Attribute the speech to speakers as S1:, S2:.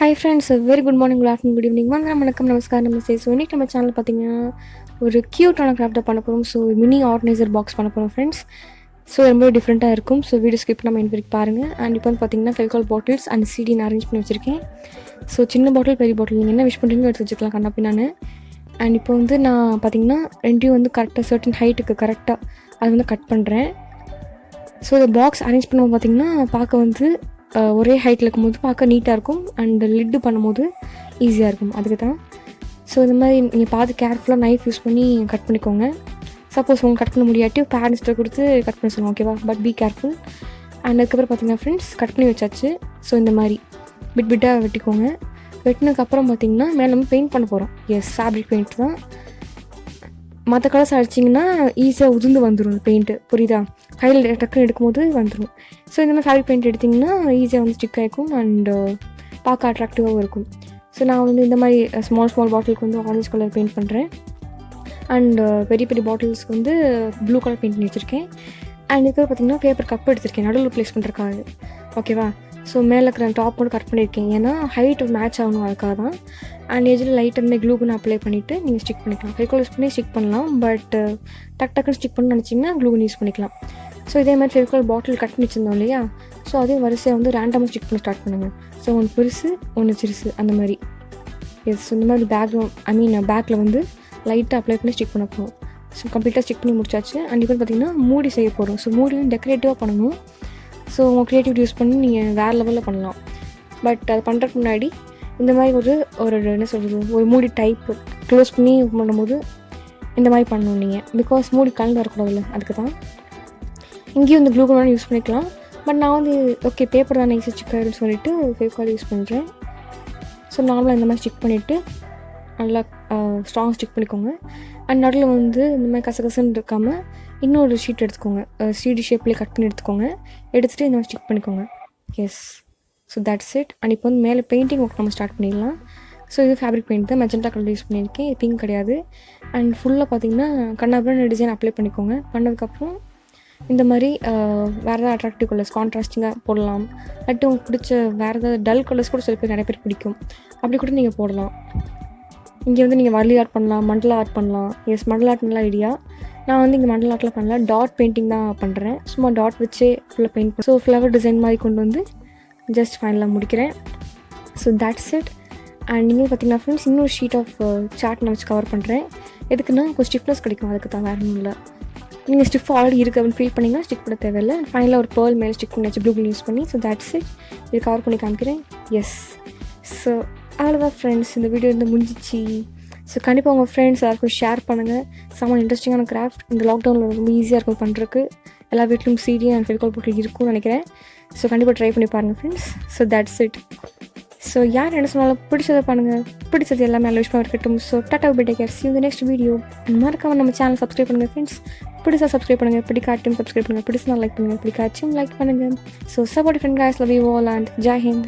S1: Hi friends, very good morning, good afternoon, good evening. வணக்கம் நமஸ்காரம் நமஸ்தே. So இன்றைக்கி நம்ம சேனல் பார்த்தீங்கன்னா ஒரு க்யூட்டான கிராஃப்டாக பண்ண போகிறோம். ஸோ மினி ஆர்கனைசர் பாக்ஸ் பண்ண போகிறோம் ஃப்ரெண்ட்ஸ். ஸோ ரொம்ப டிஃப்ரெண்ட்டாக இருக்கும். ஸோ வீடியோ ஸ்கிப் நம்ம எண்ட் வரைக்கும் பாருங்கள். அண்ட் இப்போ வந்து பார்த்தீங்கன்னா ஃபெவிகால் பாட்டில்ஸ் அண்ட் சிடி நான் அரேஞ்ச் பண்ணி வச்சுருக்கேன். ஸோ சின்ன பாட்டில் பெரிய பாட்டில் நீங்கள் என்ன விஷ் பண்ணுறீங்கன்னு எடுத்து வச்சுக்கலாம் கண்ணப்பி நான். அண்ட் இப்போ வந்து நான் பார்த்தீங்கன்னா ரெண்டையும் வந்து கரெக்டாக சர்டன் ஹைட்டுக்கு கரெக்டாக அது வந்து கட் பண்ணுறேன். ஸோ இந்த பாக்ஸ் அரேஞ்ச் பண்ணும்போது பார்த்திங்கன்னா பார்க்க வந்து ஒரே ஹைட்டில் இருக்கும்போது பார்க்க நீட்டாக இருக்கும் அண்ட் லிட்டு பண்ணும்போது ஈஸியாக இருக்கும். அதுக்கு தான். ஸோ இந்த மாதிரி நீங்கள் பார்த்து கேர்ஃபுல்லாக நைஃப் யூஸ் பண்ணி கட் பண்ணிக்கோங்க. சப்போஸ் உங்களுக்கு கட் பண்ண முடியாட்டி பேரண்ட்ஸ்கிட்ட கொடுத்து கட் பண்ண சொல்லுங்கள், ஓகேவா? But be careful. அண்ட் அதுக்கப்புறம் பார்த்திங்கன்னா ஃப்ரெண்ட்ஸ் கட் பண்ணி வச்சாச்சு. ஸோ இந்த மாதிரி பிட்டாக வெட்டிக்கோங்க. வெட்டினதுக்கப்புறம் பார்த்திங்கன்னா மேலே நம்ம பெயிண்ட் பண்ண போகிறோம். எஸ், ஃபேப்ரிக் பெயிண்ட் தான். மற்ற கலர்ஸ் அடிச்சிங்கன்னா ஈஸியாக உதிர்ந்து வந்துடும் பெயிண்ட்டு, புரியுதா? கையில் டக்குன்னு எடுக்கும்போது வந்துடும். ஸோ இந்த மாதிரி ஃபேப்ரிக் பெயிண்ட் எடுத்திங்கன்னா ஈஸியாக வந்து ஸ்டிக் ஆகிக்கும் அண்டு பார்க்க அட்ராக்டிவாகவும் இருக்கும். ஸோ நான் வந்து இந்த மாதிரி ஸ்மால் பாட்டிலுக்கு வந்து ஆரஞ்ச் கலர் பெயிண்ட் பண்ணுறேன். அண்டு பெரிய பெரிய பாட்டில்ஸ்க்கு வந்து ப்ளூ கலர் பெயிண்ட் பண்ணி வச்சுருக்கேன். அண்ட் இதுக்கு பார்த்திங்கன்னா பேப்பர் கப் எடுத்திருக்கேன் நடுவில் ப்ளேஸ் பண்ணுறக்காக, ஓகேவா? ஸோ மேலே இருக்கிற டாப் மட்டும் கட் பண்ணியிருக்கேன், ஏன்னா ஹைட் மேட்ச் ஆகணும் அதுக்காக தான். அண்ட் எஜில் லைட் வந்து க்ளூகன் அப்ளை பண்ணிவிட்டு நீங்கள் ஸ்டிக் பண்ணிக்கலாம். ஃபெவிகால் யூஸ் பண்ணி ஸ்டிக் பண்ணலாம், பட் டக்குன்னு ஸ்டிக் பண்ணணும்னு நினச்சிங்கன்னா க்ளூகன் யூஸ் பண்ணிக்கலாம். ஸோ இதே மாதிரி ஃபெவிகால் பாட்டில் கட் பண்ணி வச்சுருந்தோம் இல்லையா? ஸோ அதே வரிசையாக வந்து ரேண்டமாக ஸ்டிக் பண்ண ஸ்டார்ட் பண்ணுங்கள். ஸோ ஒன்று பெருசு ஒன்று சிறுசு அந்த மாதிரி. எஸ், இந்த மாதிரி பேக்கில் வந்து லைட்டாக அப்ளை பண்ணி ஸ்டிக் பண்ண போகிறோம். ஸோ கம்ப்ளீட்டாக ஸ்டிக் பண்ணி முடிச்சாச்சு. அண்ட் இப்போ பார்த்திங்கன்னா மூடி செய்ய போகிறோம். ஸோ மூடி வந்து டெக்கரேட்டிவாக பண்ணணும். ஸோ உங்கள் க்ரியேட்டிவிட்டி யூஸ் பண்ணி நீங்கள் வேறு லெவலில் பண்ணலாம். பட் அது பண்ணுறதுக்கு முன்னாடி இந்த மாதிரி ஒரு என்ன சொல்கிறது, ஒரு மூடி டைப்பு க்ளோஸ் பண்ணி பண்ணும்போது இந்த மாதிரி பண்ணணும் நீங்கள். பிகாஸ் மூடி கலந்து வரக்கூடாதுல்ல, அதுக்கு தான். இங்கேயும் இந்த க்ளூ கன் யூஸ் பண்ணிக்கலாம். பட் நான் வந்து ஓகே பேப்பர் தான் நைஸாக ஸ்டிக் ஆகிடும்னு சொல்லிட்டு ஃபெவிகால் யூஸ் பண்ணுறேன். ஸோ நார்மலாக இந்த மாதிரி ஸ்டிக் பண்ணிவிட்டு நல்லா ஸ்ட்ராங் ஸ்டிக் பண்ணிக்கோங்க. அண்ட் நடுவில் வந்து இந்த மாதிரி கசகசன்னு இருக்காமல் இன்னொரு ஷீட் எடுத்துக்கோங்க. சிடி ஷேப்லேயே கட் பண்ணி எடுத்துக்கோங்க. எடுத்துகிட்டு இந்த மாதிரி ஸ்டிக் பண்ணிக்கோங்க. Yes, so that's it. And இப்போ வந்து மேலே பெயிண்டிங் ஒர்க் நம்ம ஸ்டார்ட் பண்ணிடலாம். ஸோ இது ஃபேப்ரிக் பெயிண்ட் தான், மெஜெண்டா கலர் யூஸ் பண்ணியிருக்கேன், பிங்க் கிடையாது. அண்ட் ஃபுல்லாக பார்த்திங்கன்னா கண்ணாபுரம் டிசைன் அப்ளை பண்ணிக்கோங்க. பண்ணதுக்கப்புறம் இந்த மாதிரி வேறு ஏதாவது அட்ராக்டிவ் கலர்ஸ் கான்ட்ராஸ்டிங்காக போடலாம். இல்லாட்டி உங்களுக்கு பிடிச்ச வேறு ஏதாவது டல் கலர்ஸ் கூட சில பேர் நிறைய பேர் பிடிக்கும், அப்படி கூட நீங்கள் போடலாம். இங்கே வந்து நீங்கள் வரலி ஆர்ட் பண்ணலாம், மண்டலா ஆர்ட் பண்ணலாம். எஸ், மண்டலா ஆர்ட் நல்ல ஐடியா. நான் வந்து இங்கே மண்டலா ஆர்ட்டில் பண்ணல, டாட் பெயிண்டிங் தான் பண்ணுறேன். சும்மா டாட் வச்சே ஃபுல்லாக பெயிண்ட் பண்ண. ஸோ ஃப்ளவர் டிசைன் மாதிரி கொண்டு வந்து ஜஸ்ட் ஃபைனலாக முடிக்கிறேன். So that's it. அண்ட் நீங்கள் பார்த்திங்கன்னா ஃப்ரெண்ட்ஸ் இன்னொரு ஷீட் ஆஃப் சார்ட் நான் வச்சு கவர் பண்ணுறேன். எதுக்குன்னா கொஞ்சம் ஸ்டிஃப்னஸ் கிடைக்கும், அதுக்கு தான், வேறு ஒன்றும் இல்லை. நீங்கள் ஸ்டிஃப் ஆல்ரெடி இருக்குது அப்படின்னு ஃபீல் பண்ணிங்கன்னா ஸ்டிக் பண்ண தேவையில்லை. ஃபைனலாக ஒரு பேர்ல் மேலே ஸ்டிக் பண்ணி வச்சு ப்ளூ யூஸ் பண்ணி. So that's it. இது கவர் பண்ணி காமிக்கிறேன். எஸ், ஸோ அவ்வளோதான் ஃப்ரெண்ட்ஸ், இந்த வீடியோ வந்து முடிஞ்சிச்சு. ஸோ கண்டிப்பாக உங்கள் ஃப்ரெண்ட்ஸ் எல்லாருக்கும் ஷேர் பண்ணுங்கள். செம்ம இன்ட்ரெஸ்டிங்கான கிராஃப்ட் இந்த லாக்டவுனில் ரொம்ப ஈஸியாக இருக்கும் பண்ணுறதுக்கு. எல்லா வீட்லையும் சிடி அண்ட் ஃபெவிகால் போட்டு இருக்கும்னு நினைக்கிறேன். ஸோ கண்டிப்பாக ட்ரை பண்ணி பாருங்கள் friends. So that's it. So யார் என்ன சொன்னாலும் பிடிச்சதை பண்ணுங்கள், பிடிச்சது எல்லாமே நல்ல விஷயமாக இருக்கட்டும். So tata bye take care, see you in the next video. மறக்காம நம்ம சேனல் சப்ஸ்கிரைப் பண்ணுங்கள் ஃப்ரெண்ட்ஸ். பிடிச்சா சப்ஸ்கிரைப் பண்ணுங்கள், பிடிக்காட்டும் சப்ஸ்கிரைப் பண்ணுங்கள், பிடிச்சா லைக் பண்ணுங்கள், பிடிக்காச்சும் லைக் பண்ணுங்கள். So support friend guys, love you all and Jai Hind.